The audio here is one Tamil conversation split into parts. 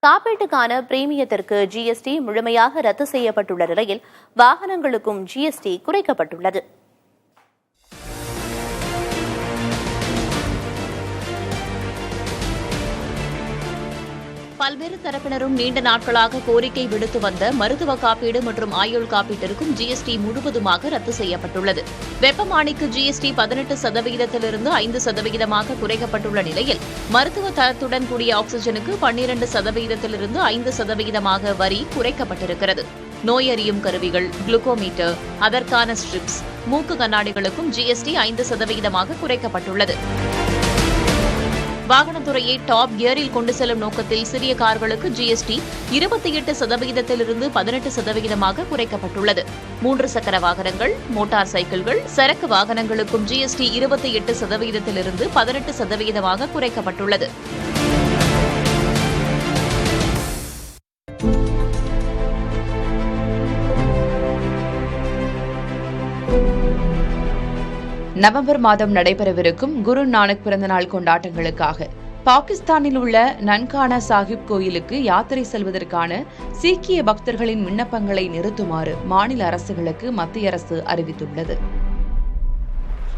காப்பீட்டுக்கான பிரீமியத்திற்கு ஜிஎஸ்டி முழுமையாக ரத்து செய்யப்பட்டுள்ள நிலையில் வாகனங்களுக்கும் ஜிஎஸ்டி குறைக்கப்பட்டுள்ளது. பல்வேறு தரப்பினரும் நீண்ட நாட்களாக கோரிக்கை விடுத்து வந்த மருத்துவ காப்பீடு மற்றும் ஆயுள் காப்பீட்டிற்கும் ஜிஎஸ்டி முழுவதுமாக ரத்து செய்யப்பட்டுள்ளது. வெப்பமானிக்கு ஜிஎஸ்டி 18% 5% குறைக்கப்பட்டுள்ள நிலையில் மருத்துவ தரத்துடன் கூடிய ஆக்ஸிஜனுக்கு 12% 5% வரி குறைக்கப்பட்டிருக்கிறது. நோய் அறியும் கருவிகள், குளுக்கோமீட்டர், அதற்கான ஸ்ட்ரிப்ஸ், மூக்கு கண்ணாடிகளுக்கும் ஜிஎஸ்டி 5% குறைக்கப்பட்டுள்ளது. வாகனத்துறையை டாப் கியரில் கொண்டு செல்லும் நோக்கத்தில் சிறிய கார்களுக்கு ஜிஎஸ்டி 28% 18% குறைக்கப்பட்டுள்ளது. 3 சக்கர வாகனங்கள், மோட்டார் சைக்கிள்கள், சரக்கு வாகனங்களுக்கும் ஜிஎஸ்டி 28% 18% குறைக்கப்பட்டுள்ளது. நவம்பர் மாதம் நடைபெறவிருக்கும் குரு நானக் பிறந்தநாள் கொண்டாட்டங்களுக்காக பாகிஸ்தானில் உள்ள நன்கானா சாஹிப் கோயிலுக்கு யாத்திரை செல்வதற்கான சீக்கிய பக்தர்களின் விண்ணப்பங்களை நிறுத்துமாறு மாநில அரசுகளுக்கு மத்திய அரசு அறிவித்துள்ளது.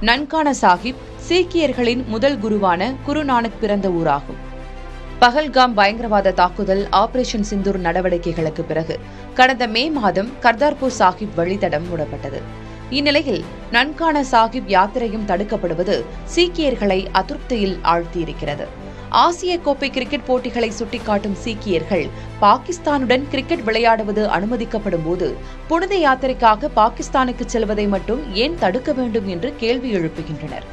நன்கானா சாஹிப் சீக்கியர்களின் முதல் குருவான குரு நானக் பிறந்த ஊராகும். பஹல்காம் பயங்கரவாத தாக்குதல், ஆபரேஷன் சிந்தூர் நடவடிக்கைகளுக்கு பிறகு கடந்த மே மாதம் கர்தார்பூர் சாஹிப் வழித்தடம் மூடப்பட்டது. இந்நிலையில் நன்கானா சாஹிப் யாத்திரையும் தடுக்கப்படுவது சீக்கியர்களை அதிருப்தியில் ஆழ்த்தியிருக்கிறது. ஆசிய கோப்பை கிரிக்கெட் போட்டிகளை சுட்டிக்காட்டும் சீக்கியர்கள் பாகிஸ்தானுடன் கிரிக்கெட் விளையாடுவது அனுமதிக்கப்படும் போது புனித யாத்திரைக்காக பாகிஸ்தானுக்கு செல்வதை மட்டும் ஏன் தடுக்க வேண்டும் என்று கேள்வி எழுப்புகின்றனர்.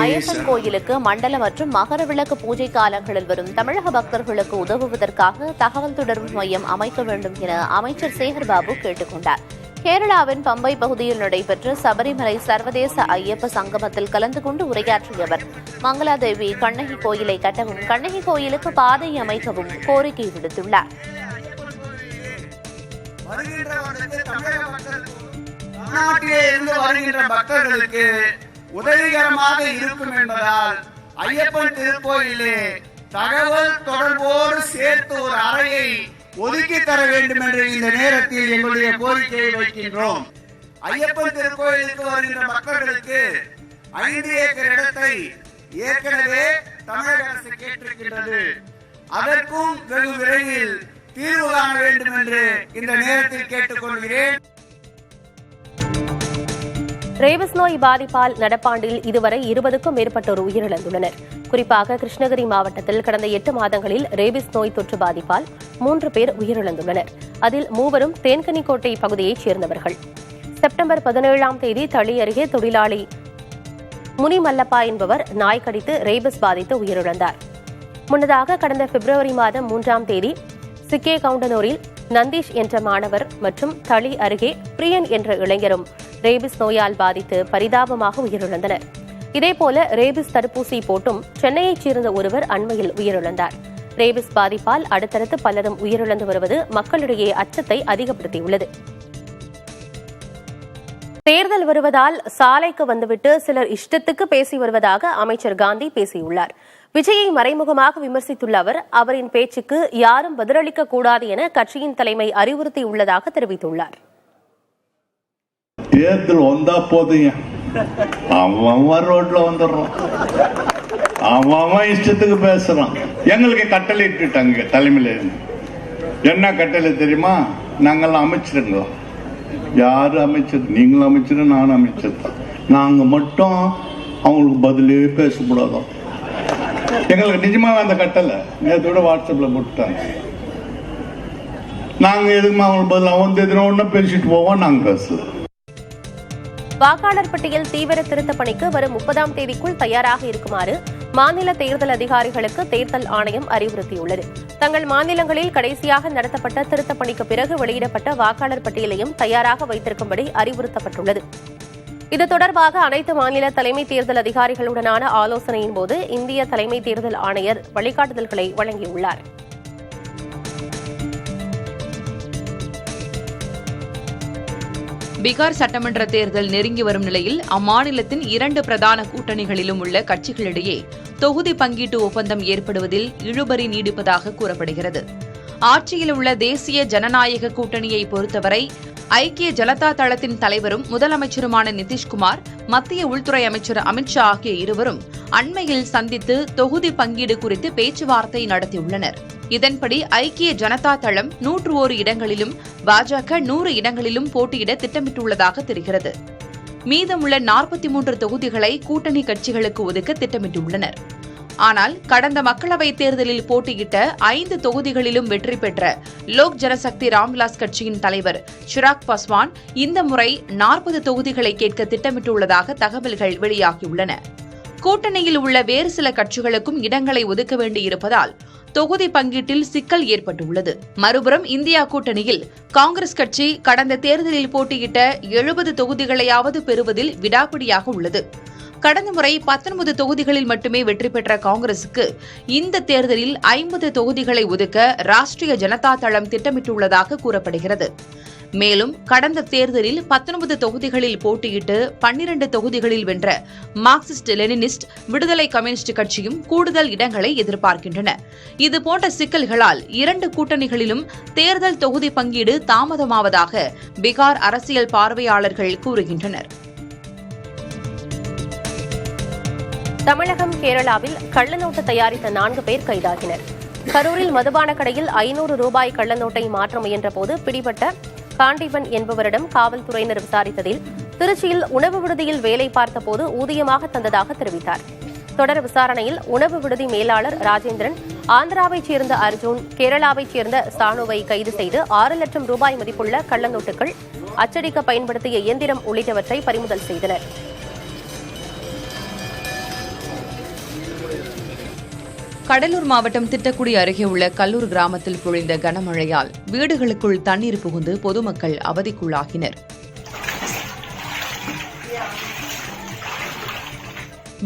ஐயப்பன் கோயிலுக்கு மண்டல மற்றும் மகர விளக்கு பூஜை காலங்களில் வரும் தமிழக பக்தர்களுக்கு உதவுவதற்காக தகவல் தொடர்பு மையம் அமைக்க வேண்டும் என அமைச்சர் சேகர்பாபு கேட்டுக் கொண்டார். கேரளாவின் பம்பை பகுதியில் நடைபெற்ற சபரிமலை சர்வதேச ஐயப்ப சங்கமத்தில் கலந்து கொண்டு உரையாற்றிய அவர் மங்களாதேவி கண்ணகி கோயிலை கட்டவும், கண்ணகி கோயிலுக்கு பாதை அமைக்கவும் கோரிக்கை விடுத்துள்ளார். உதவிகரமாக இருக்கும் என்பதால் ஐயப்பன் திருக்கோயிலே தகவல் தொடர்போடு சேர்த்து ஒரு அறையை ஒதுக்கி தர வேண்டும் என்று இந்த நேரத்தில் எங்களுடைய கோரிக்கையை வைக்கின்றோம். ஐயப்பன் திருக்கோயிலுக்கு வருகின்ற மக்களுக்கு 5 ஏக்கர் இடத்தை ஏற்கனவே தமிழக அரசு கேட்டிருக்கின்றது. அதற்கும் வெகு விரைவில் தீர்வு காண வேண்டும் என்று இந்த நேரத்தில் கேட்டுக்கொள்கிறேன். ரேபிஸ் நோய் பாதிப்பால் நடப்பாண்டில் இதுவரை 20க்கும் மேற்பட்டோர் உயிரிழந்துள்ளனர். குறிப்பாக கிருஷ்ணகிரி மாவட்டத்தில் கடந்த 8 மாதங்களில் ரேபிஸ் நோய் தொற்று பாதிப்பால் 3 பேர் உயிரிழந்துள்ளனர். அதில் 3 தேன்கனிக்கோட்டை பகுதியைச் சேர்ந்தவர்கள். செப்டம்பர் 17ஆம் தேதி தளி அருகே தொழிலாளி முனிமல்லப்பா என்பவர் நாய் கடித்து ரேபிஸ் பாதித்து உயிரிழந்தார். முன்னதாக கடந்த பிப்ரவரி மாதம் 3ஆம் தேதி சிக்கே கவுண்டனூரில் நந்தீஷ் என்ற மாணவர் மற்றும் தளி அருகே பிரியன் என்ற இளைஞரும் ரேபிஸ் நோயால் பாதித்து பரிதாபமாக உயிரிழந்தனர். இதேபோல ரேபிஸ் தடுப்பூசி போட்டும் சென்னையைச் சேர்ந்த ஒருவர் அண்மையில் உயிரிழந்தார். ரேபிஸ் பாதிப்பால் அடுத்தடுத்து பலரும் உயிரிழந்து வருவது மக்களிடையே அச்சத்தை அதிகப்படுத்தியுள்ளது. தேர்தல் வருவதால் சாலைக்கு வந்துவிட்டு சிலர் இஷ்டத்துக்கு பேசி வருவதாக அமைச்சர் காந்தி பேசியுள்ளார். விஜயை மறைமுகமாக விமர்சித்துள்ள அவர், அவரின் பேச்சுக்கு யாரும் பதிலளிக்க கூடாது என கட்சியின் தலைமை அறிவுறுத்தியுள்ளதாக தெரிவித்துள்ளார். தேர்தல் வந்தா போதுங்க, அவன் ரோட்ல வந்துடுறான், அவன் இஷ்டத்துக்கு பேசுறான். எங்களுக்கு கட்டளை இட்டுட்டாங்க தலைமையில இருந்து. என்ன கட்டளை தெரியுமா? நாங்கெல்லாம் அமைச்சிருங்களா? யாரு அமைச்சர்? நீங்களும் அமைச்சர், நானும் அமைச்சர் தான். நாங்க மட்டும் அவங்களுக்கு பதிலே பேசக்கூடாதான். எங்களுக்கு நிஜமாக அந்த கட்டளை நேற்றோட வாட்ஸ்அப்ல போட்டுட்டாங்க. நாங்க எதுக்குமா அவங்களுக்கு பதில் அவன் எதிர பேசிட்டு போவோம், நாங்க பேசுவோம். வாக்காளர் பட்டியல் தீவிர திருத்தப் பணிக்கு வரும் 30ஆம் தேதிக்குள் தயாராக இருக்குமாறு மாநில தேர்தல் அதிகாரிகளுக்கு தேர்தல் ஆணையம் அறிவுறுத்தியுள்ளது. தங்கள் மாநிலங்களில் கடைசியாக நடத்தப்பட்ட திருத்தப் பணிக்கு பிறகு வெளியிடப்பட்ட வாக்காளர் பட்டியலையும் தயாராக வைத்திருக்கும்படி அறிவுறுத்தப்பட்டுள்ளது. இது தொடர்பாக அனைத்து மாநில தலைமை தேர்தல் அதிகாரிகளுடனான ஆலோசனையின் போது இந்திய தலைமை தேர்தல் ஆணையர் வழிகாட்டுதல்களை வழங்கியுள்ளார். பீகார் சட்டமன்ற தேர்தல் நெருங்கி வரும் நிலையில் அம்மாநிலத்தின் 2 பிரதான கூட்டணிகளிலும் உள்ள கட்சிகளிடையே தொகுதி பங்கீட்டு ஒப்பந்தம் ஏற்படுவதில் இழுபறி நீடிப்பதாக கூறப்படுகிறது. ஆட்சியில் உள்ள தேசிய ஜனநாயக கூட்டணியை பொறுத்தவரை ஐக்கிய ஜனதா தளத்தின் தலைவரும் முதலமைச்சருமான நிதிஷ்குமார், மத்திய உள்துறை அமைச்சர் அமித்ஷா ஆகிய இருவரும் அண்மையில் சந்தித்து தொகுதி பங்கீடு குறித்து பேச்சுவார்த்தை நடத்தியுள்ளனர். இதன்படி ஐக்கிய ஜனதா தளம் 101 இடங்களிலும் பாஜக 100 இடங்களிலும் போட்டியிட திட்டமிட்டுள்ளதாக தெரிகிறது. மீதமுள்ள 43 தொகுதிகளை கூட்டணி கட்சிகளுக்கு ஒதுக்க திட்டமிட்டுள்ளனர். ஆனால் கடந்த மக்களவைத் தேர்தலில் போட்டியிட்ட 5 தொகுதிகளிலும் வெற்றி பெற்ற லோக் ஜனசக்தி ராம்விலாஸ் கட்சியின் தலைவர் சிராக் பாஸ்வான் இந்த முறை 40 தொகுதிகளை கேட்க திட்டமிட்டுள்ளதாக தகவல்கள் வெளியாகியுள்ளன. கூட்டணியில் உள்ள வேறு சில கட்சிகளுக்கும் இடங்களை ஒதுக்க வேண்டியிருப்பதால் தொகுதி பங்கீட்டில் சிக்கல் ஏற்பட்டுள்ளது. மறுபுறம் இந்தியா கூட்டணியில் காங்கிரஸ் கட்சி கடந்த தேர்தலில் போட்டியிட்ட 70 தொகுதிகளையாவது பெறுவதில் விடாப்பிடியாக உள்ளது. கடந்த முறை 19 தொகுதிகளில் மட்டுமே வெற்றி பெற்ற காங்கிரசுக்கு இந்த தேர்தலில் 50 தொகுதிகளை ஒதுக்க ராஷ்டிரிய ஜனதா தளம் திட்டமிட்டுள்ளதாக கூறப்படுகிறது. மேலும் கடந்த தேர்தலில் 19 தொகுதிகளில் போட்டியிட்டு 12 தொகுதிகளில் வென்ற மார்க்சிஸ்ட் லெனினிஸ்ட் விடுதலை கம்யூனிஸ்ட் கட்சியும் கூடுதல் இடங்களை எதிர்பார்க்கின்றன. இதுபோன்ற சிக்கல்களால் 2 கூட்டணிகளிலும் தேர்தல் தொகுதி பங்கீடு தாமதமாவதாக பீகார் அரசியல் பார்வையாளர்கள் கூறுகின்றனர். தமிழகம், கேரளாவில் கள்ளநோட்டு தயாரித்த 4 பேர் கைதாகினர். கரூரில் மதுபான கடையில் 500 ரூபாய் கள்ளநோட்டை மாற்ற முயன்றபோது பிடிபட்ட காண்டீபன் என்பவரிடம் காவல்துறையினர் விசாரித்ததில் திருச்சியில் உணவு விடுதியில் வேலை பார்த்தபோது ஊதியமாக தந்ததாக தெரிவித்தார். தொடர் விசாரணையில் உணவு விடுதி மேலாளர் ராஜேந்திரன், ஆந்திராவைச் சேர்ந்த அர்ஜுன், கேரளாவைச் சேர்ந்த சானுவை கைது செய்து 6 லட்சம் ரூபாய் மதிப்புள்ள கள்ளநோட்டுகள், அச்சடிக்க பயன்படுத்திய இயந்திரம் உள்ளிட்டவற்றை பறிமுதல் செய்தனர். கடலூர் மாவட்டம் திட்டக்குடி அருகே உள்ள கல்லூர் கிராமத்தில் பொழிந்த கனமழையால் வீடுகளுக்குள் தண்ணீர் புகுந்து பொதுமக்கள் அவதிக்குள்ளாகினர்.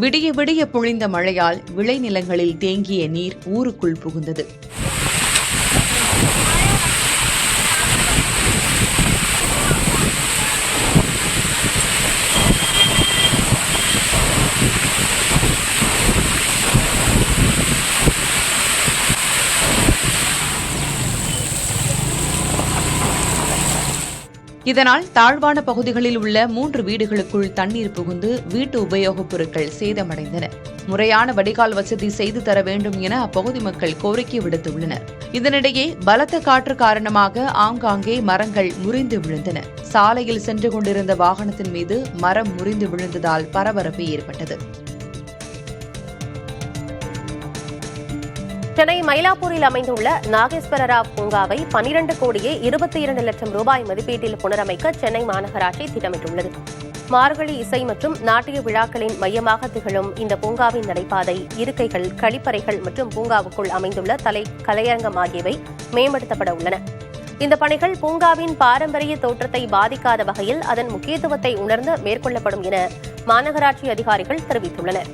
விடிய விடிய பொழிந்த மழையால் விளைநிலங்களில் தேங்கிய நீர் ஊருக்குள் புகுந்தது. இதனால் தாழ்வான பகுதிகளில் உள்ள 3 வீடுகளுக்குள் தண்ணீர் புகுந்து வீட்டு உபயோகப் பொருட்கள் சேதமடைந்தன. முறையான வடிகால் வசதி செய்து தர வேண்டும் என அப்பகுதி மக்கள் கோரிக்கை விடுத்துள்ளனர். இதனிடையே பலத்த காற்று காரணமாக ஆங்காங்கே மரங்கள் முறிந்து விழுந்தன. சாலையில் சென்று கொண்டிருந்த வாகனத்தின் மீது மரம் முறிந்து விழுந்ததால் பரபரப்பு ஏற்பட்டது. சென்னை மயிலாப்பூரில் அமைந்துள்ள நாகேஸ்வர ராவ் பூங்காவை 12 கோடியே 22 லட்சம் ரூபாய் மதிப்பீட்டில் புனரமைக்க சென்னை மாநகராட்சி திட்டமிட்டுள்ளது. மார்கழி இசை மற்றும் நாட்டிய விழாக்களின் மையமாக திகழும் இந்த பூங்காவின் நடைபாதை, இருக்கைகள், கழிப்பறைகள் மற்றும் பூங்காவுக்குள் அமைந்துள்ள கலையரங்கம் ஆகியவை மேம்படுத்தப்பட உள்ளன. இந்த பணிகள் பூங்காவின் பாரம்பரிய தோற்றத்தை பாதிக்காத வகையில் அதன் முக்கியத்துவத்தை உணர்ந்து மேற்கொள்ளப்படும் என மாநகராட்சி அதிகாரிகள் தெரிவித்துள்ளனர்.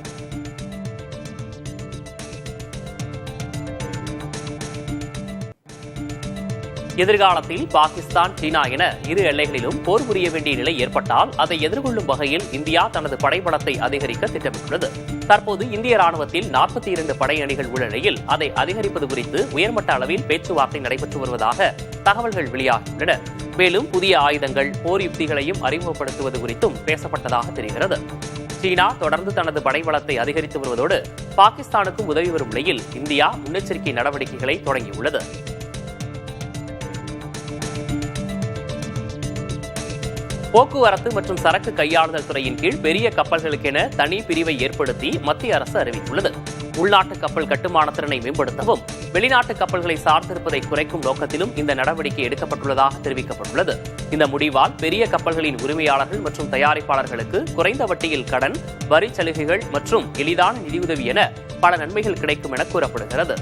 எதிர்காலத்தில் பாகிஸ்தான், சீனா என இரு எல்லைகளிலும் போர் புரிய வேண்டிய நிலை ஏற்பட்டால் அதை எதிர்கொள்ளும் வகையில் இந்தியா தனது படைபலத்தை அதிகரிக்க திட்டமிட்டுள்ளது. தற்போது இந்திய ராணுவத்தில் 42 படை அணிகள் உள்ள நிலையில் அதை அதிகரிப்பது குறித்து உயர்மட்ட அளவில் பேச்சுவார்த்தை நடைபெற்று வருவதாக தகவல்கள் வெளியாகியுள்ளன. மேலும் புதிய ஆயுதங்கள், போர் யுக்திகளையும் அறிமுகப்படுத்துவது குறித்தும் பேசப்பட்டதாக தெரிகிறது. சீனா தொடர்ந்து தனது படைபலத்தை அதிகரித்து வருவதோடு பாகிஸ்தானுக்கும் உதவி வரும் நிலையில் இந்தியா முன்னெச்சரிக்கை நடவடிக்கைகளை தொடங்கியுள்ளது. போக்குவரத்து மற்றும் சரக்கு கையாளுதல் துறையின் கீழ் பெரிய கப்பல்களுக்கென தனி பிரிவை ஏற்படுத்தி மத்திய அரசு அறிவித்துள்ளது. உள்நாட்டு கப்பல் கட்டுமான திறனை மேம்படுத்தவும் வெளிநாட்டு கப்பல்களை சார்ந்திருப்பதை குறைக்கும் நோக்கத்திலும் இந்த நடவடிக்கை எடுக்கப்பட்டுள்ளதாக தெரிவிக்கப்பட்டுள்ளது. இந்த முடிவால் பெரிய கப்பல்களின் உரிமையாளர்கள் மற்றும் தயாரிப்பாளர்களுக்கு குறைந்த வட்டியில் கடன், வரி சலுகைகள் மற்றும் எளிதான நிதியுதவி என பல நன்மைகள் கிடைக்கும் என கூறப்படுகிறது.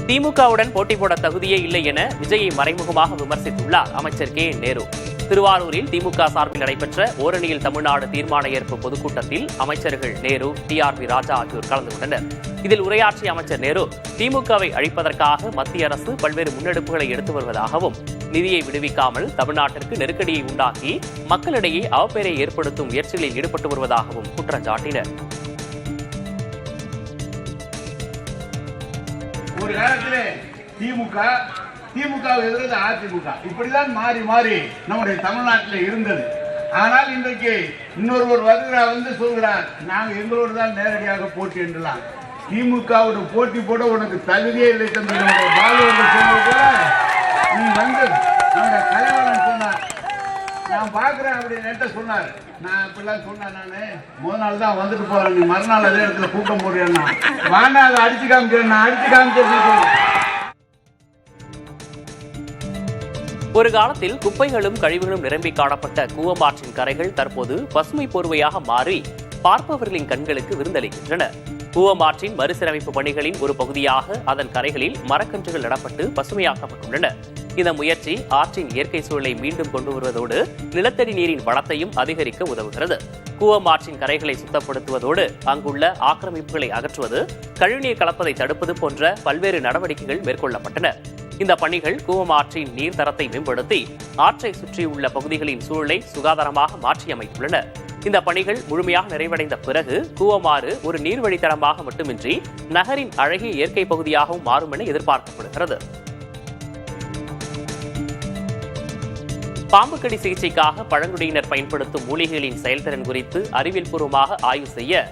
திமுகவுடன் போட்டி போட தகுதியே இல்லை என விஜயை மறைமுகமாக விமர்சித்துள்ளார் அமைச்சர் கே. நேரு. திருவாரூரில் திமுக சார்பில் நடைபெற்ற ஓரணியில் தமிழ்நாடு தீர்மான ஏற்பு பொதுக்கூட்டத்தில் அமைச்சர்கள் நேரு, டிஆர்பி ராஜா ஆகியோர் கலந்து கொண்டனர். இதில் உரையாற்றிய அமைச்சர் நேரு, திமுகவை அழிப்பதற்காக மத்திய அரசு பல்வேறு முன்னெடுப்புகளை எடுத்து வருவதாகவும், நிதியை விடுவிக்காமல் தமிழ்நாட்டிற்கு நெருக்கடியை உண்டாக்கி மக்களிடையே அவப்பெயரை ஏற்படுத்தும் முயற்சிகளில் ஈடுபட்டு வருவதாகவும் குற்றம் சாட்டினர். ஒரு காலத்திலே திமுக எதிர்த்து அதிமுக இப்படிதான் மாறி மாறி நம்முடைய தமிழ்நாட்டில் இருந்தது. ஆனால் இன்றைக்கு இன்னொருவர் வருகிறார், வந்து சொல்கிறார், நாங்கள் எங்களோடு தான் நேரடியாக போட்டி என்றலாம். திமுகவோட போட்டி போட உனக்கு தகுதியே இல்லை தம்பி. பாலு சொல்ல நீ வந்து நம்முடைய கலைவாளன் சொன்னார், நான் பார்க்குறேன் அப்படின்னு சொன்னார். நான் இப்படிலாம் சொன்னேன், நான் முதல் நாள் தான் வந்துட்டு போறேன், நீ மறுநாள் அதே இடத்துல கூட்டம் போடுறேன்னா வாங்க அதை அடிச்சு காமிக்கிறேன், நான் அடிச்சு காமிச்சிருக்கேன். ஒரு காலத்தில் குப்பைகளும் கழிவுகளும் நிரம்பி காணப்பட்ட கூவமாற்றின் கரைகள் தற்போது பசுமை போர்வையாக மாறி பார்ப்பவர்களின் கண்களுக்கு விருந்தளிக்கின்றன. கூவமாற்றின் மறுசீரமைப்பு பணிகளின் ஒரு பகுதியாக அதன் கரைகளில் மரக்கன்றுகள் நடப்பட்டு பசுமையாக்கப்பட்டுள்ளன. இந்த முயற்சி ஆற்றின் இயற்கை சூழலை மீண்டும் கொண்டு வருவதோடு நிலத்தடி நீரின் வளத்தையும் அதிகரிக்க உதவுகிறது. கூவமாற்றின் கரைகளை சுத்தப்படுத்துவதோடு அங்குள்ள ஆக்கிரமிப்புகளை அகற்றுவது, கழிவுநீர் கலப்பதை தடுப்பது போன்ற பல்வேறு நடவடிக்கைகள் மேற்கொள்ளப்பட்டன. இந்த பணிகள் கூவமாற்றின் நீர் தரத்தை மேம்படுத்தி ஆற்றை சுற்றியுள்ள பகுதிகளின் சூழலை சுகாதாரமாக மாற்றியமைத்துள்ளன. இந்த பணிகள் முழுமையாக நிறைவடைந்த பிறகு கூவமாறு ஒரு நீர்வழித்தடமாக மட்டுமின்றி நகரின் அழகிய இயற்கை பகுதியாகவும் மாறும் என எதிர்பார்க்கப்படுகிறது. பாம்புக்கடி சிகிச்சைக்காக பழங்குடியினர் பயன்படுத்தும் மூலிகைகளின் செயல்திறன் குறித்து அறிவியல் பூர்வமாக ஆய்வு செய்ய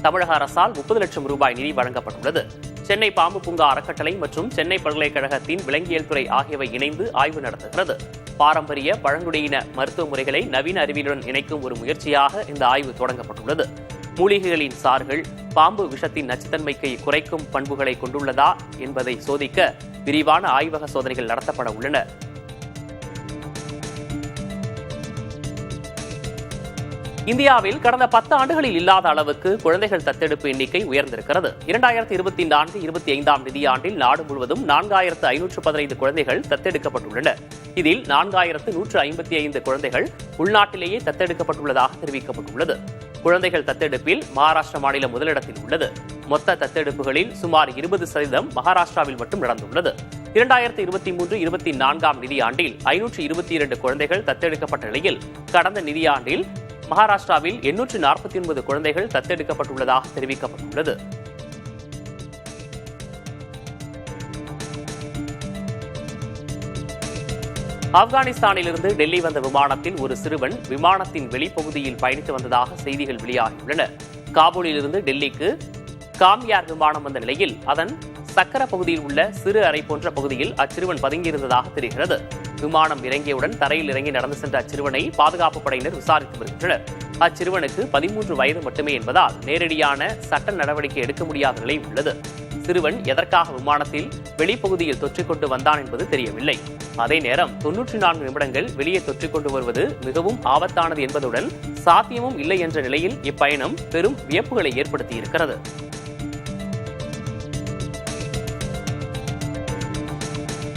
தமிழக அரசால் 30 லட்சம் ரூபாய் நிதி வழங்கப்பட்டுள்ளது. சென்னை பாம்பு பூங்கா அறக்கட்டளை மற்றும் சென்னை பல்கலைக்கழகத்தின் விலங்கியல் துறை ஆகியவை இணைந்து ஆய்வு நடத்துகிறது. பாரம்பரிய பழங்குடியின மருத்துவ முறைகளை நவீன அறிவியலுடன் இணைக்கும் ஒரு முயற்சியாக இந்த ஆய்வு தொடங்கப்பட்டுள்ளது. மூலிகைகளின் சார்கள் பாம்பு விஷத்தின் நச்சுத்தன்மைக்கு குறைக்கும் பண்புகளை கொண்டுள்ளதா என்பதை சோதிக்க விரிவான ஆய்வக சோதனைகள் நடத்தப்பட உள்ளன. இந்தியாவில் கடந்த 10 ஆண்டுகளில் இல்லாத அளவுக்கு குழந்தைகள் தத்தெடுப்பு எண்ணிக்கை உயர்ந்திருக்கிறது. 2024-25 நிதியாண்டில் நாடு முழுவதும் 4515 குழந்தைகள் தத்தெடுக்கப்பட்டுள்ளன. இதில் 4155 குழந்தைகள் உள்நாட்டிலேயே தத்தெடுக்கப்பட்டுள்ளதாக தெரிவிக்கப்பட்டுள்ளது. குழந்தைகள் தத்தெடுப்பில் மகாராஷ்டிரா மாநிலம் முதலிடத்தில் உள்ளது. மொத்த தத்தெடுப்புகளில் சுமார் 20% மகாராஷ்டிராவில் மட்டும் நடந்துள்ளது. 2023-24 நிதியாண்டில் 522 குழந்தைகள் தத்தெடுக்கப்பட்ட நிலையில் கடந்த நிதியாண்டில் மகாராஷ்டிராவில் 849 குழந்தைகள் தத்தெடுக்கப்பட்டுள்ளதாக தெரிவிக்கப்பட்டுள்ளது. ஆப்கானிஸ்தானிலிருந்து டெல்லி வந்த விமானத்தில் ஒரு சிறுவன் விமானத்தின் வெளிப்பகுதியில் பயணித்து வந்ததாக செய்திகள் வெளியாகியுள்ளன. காபூலிலிருந்து டெல்லிக்கு காம்யார் விமானம் வந்த நிலையில் அதன் சக்கர பகுதியில் உள்ள சிறு அறை போன்ற பகுதியில் அச்சிறுவன் பதுங்கியிருந்ததாக தெரிகிறது. விமானம் இறங்கியவுடன் தரையில் இறங்கி நடந்து சென்ற அச்சிறுவனை பாதுகாப்பு படையினர் விசாரித்து வருகின்றனர். அச்சிறுவனுக்கு 13 வயது மட்டுமே என்பதால் நேரடியான சட்ட நடவடிக்கை எடுக்க முடியாத நிலை உள்ளது. சிறுவன் எதற்காக விமானத்தில் வெளிப்பகுதியில் தொற்றிக்கொண்டு வந்தான் என்பது தெரியவில்லை. அதே நேரம் 94 நிமிடங்கள் வெளியே தொற்றிக்கொண்டு வருவது மிகவும் ஆபத்தானது என்பதுடன் சாத்தியமும் இல்லை என்ற நிலையில் இப்பயணம் பெரும் வியப்புகளை ஏற்படுத்தியிருக்கிறது.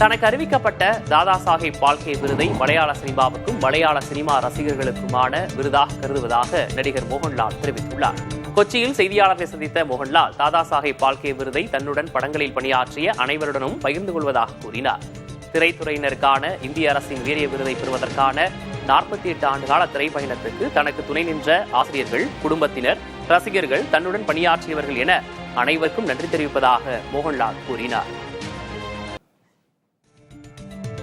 தனக்கு அறிவிக்கப்பட்ட தாதா சாஹேப் பால்கே விருதை மலையாள சினிமாவுக்கும் மலையாள சினிமா ரசிகர்களுக்குமான விருதாக கருதுவதாக நடிகர் மோகன்லால் தெரிவித்துள்ளார். கொச்சியில் செய்தியாளர்களை சந்தித்த மோகன்லால் தாதா சாஹேப் பால்கே விருதை தன்னுடன் படங்களில் பணியாற்றிய அனைவருடனும் பகிர்ந்து கொள்வதாக கூறினார். திரைத்துறையினருக்கான இந்திய அரசின் வீரிய விருதை பெறுவதற்கான 48 ஆண்டுகால திரைப்பயணத்துக்கு தனக்கு துணை நின்ற ஆசிரியர்கள், குடும்பத்தினர், ரசிகர்கள், தன்னுடன் பணியாற்றியவர்கள் என அனைவருக்கும் நன்றி தெரிவிப்பதாக மோகன்லால் கூறினார்.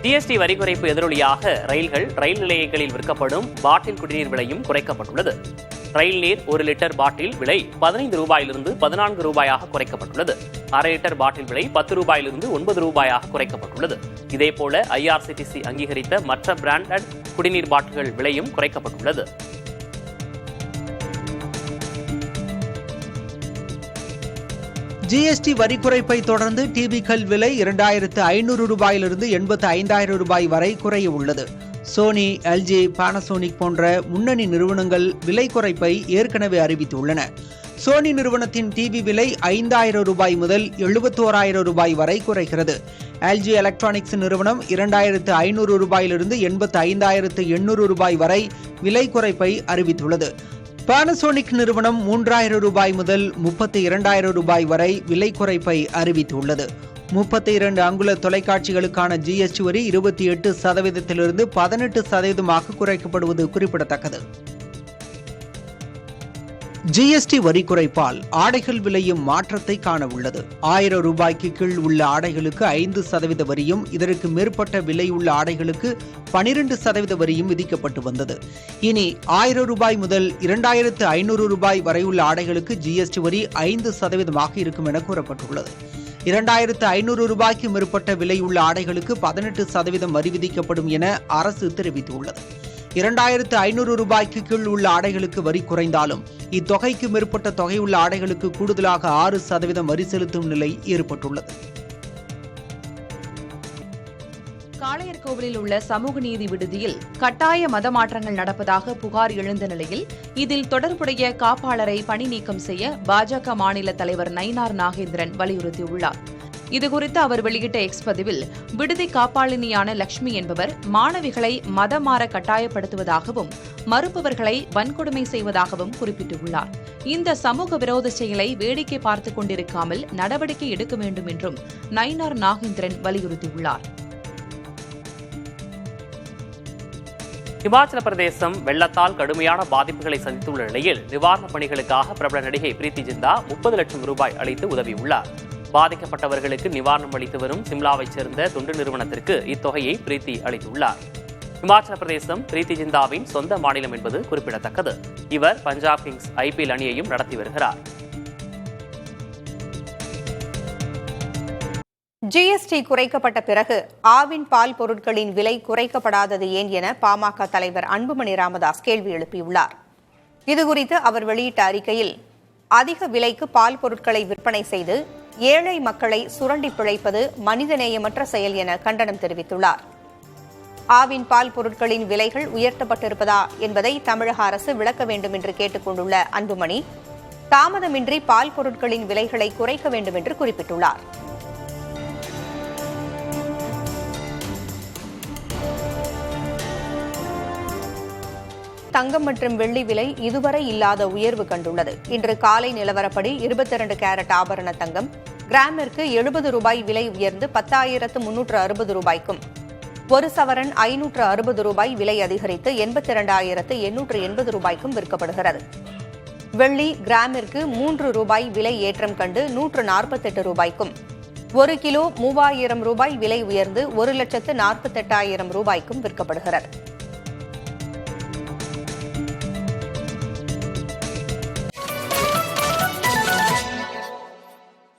ஜிஎஸ்டி வரி குறைப்பு எதிரொலியாக ரயில் நிலையங்களில் விற்கப்படும் பாட்டில் குடிநீர் விலையும் குறைக்கப்பட்டுள்ளது. ரயில் நீர் 1 லிட்டர் பாட்டில் விலை 15 ரூபாயிலிருந்து 14 ரூபாயாக குறைக்கப்பட்டுள்ளது. அரை லிட்டர் பாட்டில் விலை 10 ரூபாயிலிருந்து 9 ரூபாயாக குறைக்கப்பட்டுள்ளது. இதேபோல ஐஆர்சிடிசி அங்கீகரித்த மற்ற பிராண்டட் குடிநீர் பாட்டில்கள் விலையும் குறைக்கப்பட்டுள்ளது. ஜிஎஸ்டி வரி குறைப்பை தொடர்ந்து டிவிக்கள் விலை 2500 ரூபாயிலிருந்து 85,000 ரூபாய் வரை குறைய உள்ளது. சோனி, எல்ஜி, பானசோனிக் போன்ற முன்னணி நிறுவனங்கள் விலை குறைப்பை ஏற்கனவே அறிவித்துள்ளன. சோனி நிறுவனத்தின் டிவி விலை 5,000 ரூபாய் முதல் 71,000 ரூபாய் வரை குறைகிறது. எல்ஜி எலக்ட்ரானிக்ஸ் நிறுவனம் 2,500 ரூபாயிலிருந்து 85,800 ரூபாய் வரை விலை குறைப்பை அறிவித்துள்ளது. பானசோனிக் நிறுவனம் 3,000 ரூபாய் முதல் 32,000 ரூபாய் வரை விலை குறைப்பை அறிவித்துள்ளது. 32 அங்குல தொலைக்காட்சிகளுக்கான ஜிஎஸ்டி வரி 28%-இலிருந்து 18% குறைக்கப்படுவது குறிப்பிடத்தக்கது. ஜிஎஸ்டி வரி குறைப்பால் ஆடைகள் விலையும் மாற்றத்தை காண உள்ளது. 1,000 ரூபாய்க்கு கீழ் உள்ள ஆடைகளுக்கு 5% வரியும், இதற்கு மேற்பட்ட விலை உள்ள ஆடைகளுக்கு 12% வரியும் விதிக்கப்பட்டு வந்தது. இனி 1,000 ரூபாய் முதல் 2,500 ரூபாய் வரை உள்ள ஆடைகளுக்கு ஜிஎஸ்டி வரி 5% இருக்கும் என கூறப்பட்டுள்ளது. 2,500 ரூபாய்க்கு மேற்பட்ட விலை உள்ள ஆடைகளுக்கு 18% வரி விதிக்கப்படும் என அரசு தெரிவித்துள்ளது. 2,500 ரூபாய்க்கு கீழ் உள்ள ஆடைகளுக்கு வரி குறைந்தாலும் இத்தொகைக்கு மேற்பட்ட தொகை உள்ள ஆடைகளுக்கு கூடுதலாக 6% வரி செலுத்தும் நிலை ஏற்பட்டுள்ளது. காளையர்கோவிலில் உள்ள சமூக நீதி விடுதியில் கட்டாய மத மாற்றங்கள் நடப்பதாக புகார் எழுந்த நிலையில் இதில் தொடர்புடைய காப்பாளரை பணி நீக்கம் செய்ய பாஜக மாநில தலைவர் நயினார் நாகேந்திரன் வலியுறுத்தியுள்ளார். இதுகுறித்து அவர் வெளியிட்ட எக்ஸ் பதிவில், விடுதி காப்பாளினியான லட்சுமி என்பவர் மாணவிகளை மதம் மாற கட்டாயப்படுத்துவதாகவும் மறுப்பவர்களை வன்கொடுமை செய்வதாகவும் குறிப்பிட்டுள்ளார். இந்த சமூக விரோத செயலை வேடிக்கை பார்த்துக் கொண்டிருக்காமல் நடவடிக்கை எடுக்க வேண்டும் என்றும் நயினார் நாகேந்திரன் வலியுறுத்தியுள்ளார். இமாச்சல பிரதேசம் வெள்ளத்தால் கடுமையான பாதிப்புகளை சந்தித்துள்ள நிலையில் நிவாரணப் பணிகளுக்காக பிரபல நடிகை பிரீத்தி ஜிந்தா 30 லட்சம் ரூபாய் அளித்து உதவியுள்ளார். பாதிக்கப்பட்டவர்களுக்கு நிவாரணம் அளித்து வரும் சிம்லாவைச் சேர்ந்த தொண்டு நிறுவனத்திற்கு இத்தொகையை பிரீத்தி அளித்துள்ளார். இமாச்சல பிரதேசம் பிரீத்தி ஜிந்தாவின் சொந்த மாநிலம் என்பது குறிப்பிடத்தக்கது. இவர் பஞ்சாப் கிங்ஸ் IPL அணியையும் நடத்தி வருகிறார். ஜிஎஸ்டி குறைக்கப்பட்ட பிறகு ஆவின் பால் பொருட்களின் விலை குறைக்கப்படாதது ஏன் என பாமக தலைவர் அன்புமணி ராமதாஸ் கேள்வி எழுப்பியுள்ளார். இதுகுறித்து அவர் வெளியிட்ட அறிக்கையில், அதிக விலைக்கு பால் பொருட்களை விற்பனை செய்து ஏழை மக்களை சுரண்டி பிழைப்பது மனிதநேயமற்ற செயல் என கண்டனம் தெரிவித்துள்ளார். ஆவின் பால் பொருட்களின் விலைகள் உயர்த்தப்பட்டிருப்பதா என்பதை தமிழக அரசு விளக்க வேண்டும் என்று கேட்டுக் கொண்டுள்ள அன்புமணி, தாமதமின்றி பால் பொருட்களின் விலைகளை குறைக்க வேண்டும் என்று குறிப்பிட்டுள்ளார். தங்கம் மற்றும் வெள்ளி விலை இதுவரை இல்லாத உயர்வு கண்டுள்ளது. இன்று காலை நிலவரப்படி 22 கேரட் ஆபரண தங்கம் கிராமிற்கு 70 ரூபாய் விலை உயர்ந்து 10,360 ரூபாய்க்கும், ஒரு சவரன் 560 ரூபாய் விலை அதிகரித்து 82,880 ரூபாய்க்கும் விற்கப்படுகிறது. வெள்ளி கிராமிற்கு 3 ரூபாய் விலை ஏற்றம் கண்டு 148 ரூபாய்க்கும், 1 கிலோ 3,000 ரூபாய் விலை உயர்ந்து 1,48,000 ரூபாய்க்கும் விற்கப்படுகிறது.